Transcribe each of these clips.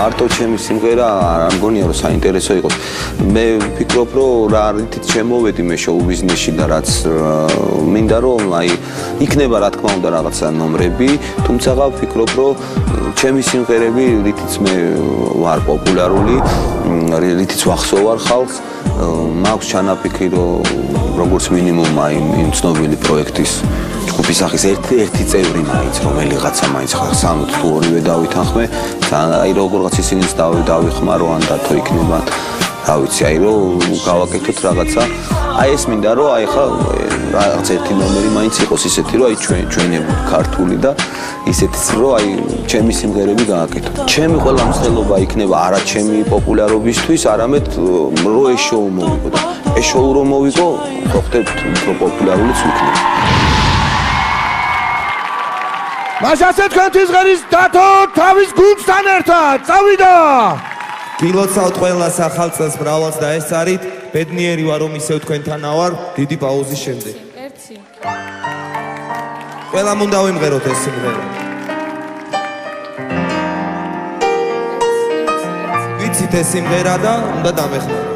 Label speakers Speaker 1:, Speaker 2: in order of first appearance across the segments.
Speaker 1: მარტო ჩემი სიმღერა არ მგონია რომ საინტერესო იყოს. მე ვფიქრობ რომ რა რითიც შემოვედი მე შოუ ბიზნესში და რაც მინდა რომ აი იქნება რა თქმა უნდა რაღაცა ნომრები, თუმცა ვფიქრობ რომ ჩემი სიმღერები რითიც მე ვარ პოპულარული, რითიც ვახსოვარ ხალხს, მაქვს ჩანაფიქრი რომ როგორც მინიმუმ აი იმ ცნობილი პროექტის ჯგუფის სახის ერთი წევრი მაინც რომელიღაცა მაინც ხალხს თუ ორივე დავითანხმე, აი როგორღაც ისინიც დავიხმარო ან და თუ იქნება რა ვიცი აი რომ გავაკეთოთ რაღაცა აი ეს მინდა რომ აი ხა რაღაც ერთი ნომერი მაინც იყოს ისეთი რომ აი ჩვენი ქართული და ისეთიც რომ აი ჩემი სიმღერები გააკეთოთ. ჩემი ყველა მცდელობა იქნება არა ჩემი პოპულარობისთვის, არამედ რომ ეს შოუ მოვიგო და ეს შოუ რომ მოვიგო, ხო ხდებთ უფრო პოპულარულიც ვიქნები.
Speaker 2: მაშასე თქვენთვის ღერის დათო თავის გუნდთან ერთად წავიდა.
Speaker 3: გილოცავთ ყველას ახალ წელს მრავლად და ეს არის ბედნიერი ვარ რომ ისევ თქვენთან ავარ დიდი პაუზის შემდეგ.
Speaker 4: ერთი.
Speaker 3: ყველამ უნდა ვიმღეროთ ეს სიმღერა. ვიცით ეს სიმღერა და უნდა დამეხმაროთ.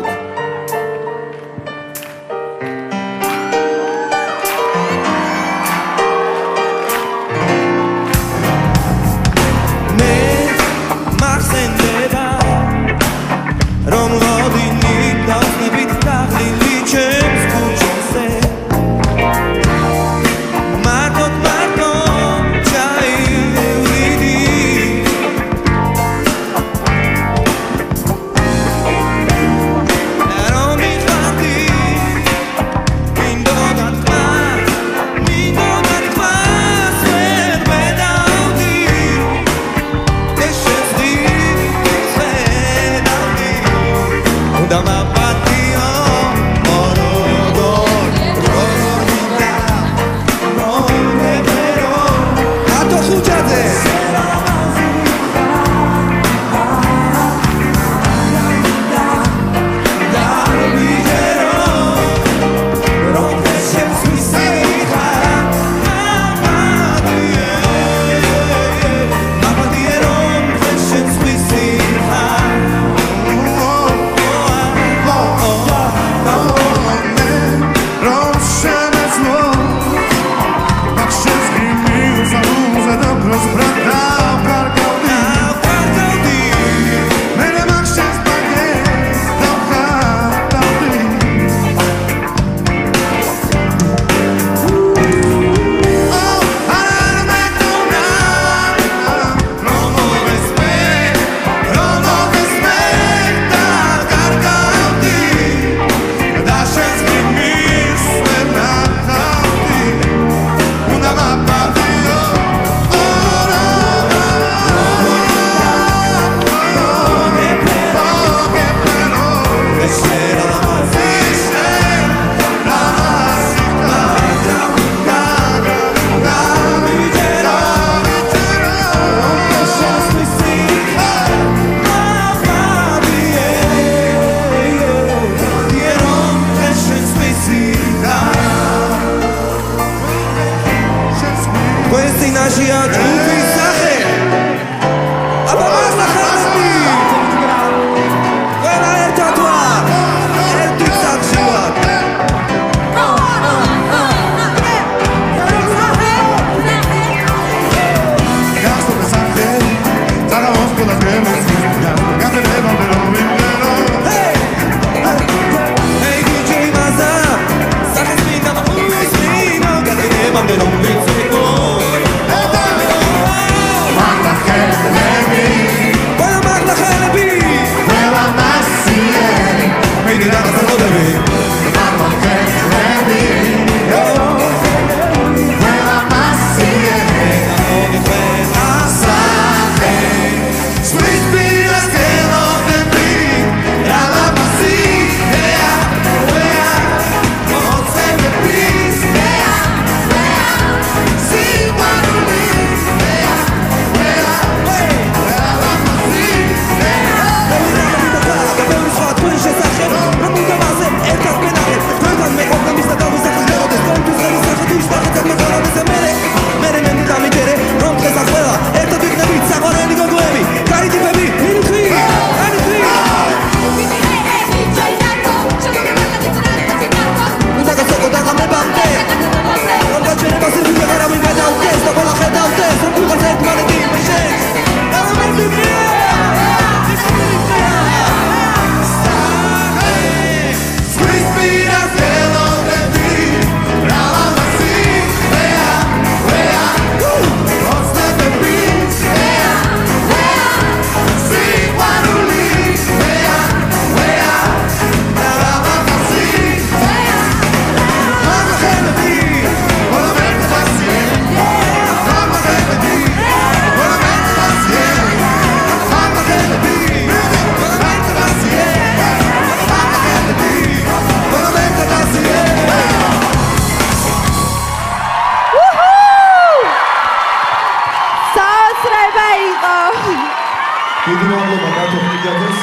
Speaker 3: მადლობა დათო ხიძაძეს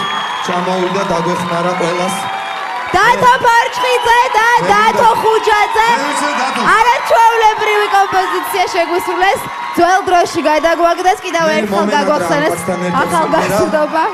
Speaker 3: ჩამოვიდა დაგვეხმარა ყველას
Speaker 4: დათო ბარჩხიძე და დათო ხუჯაძე არაჩვეულებრივი კომპოზიცია შეგვისრულეს ძველ დროში გადაგვაგდეს კიდევ ერთხელ გაგვახსენეს ახალგაზრდობა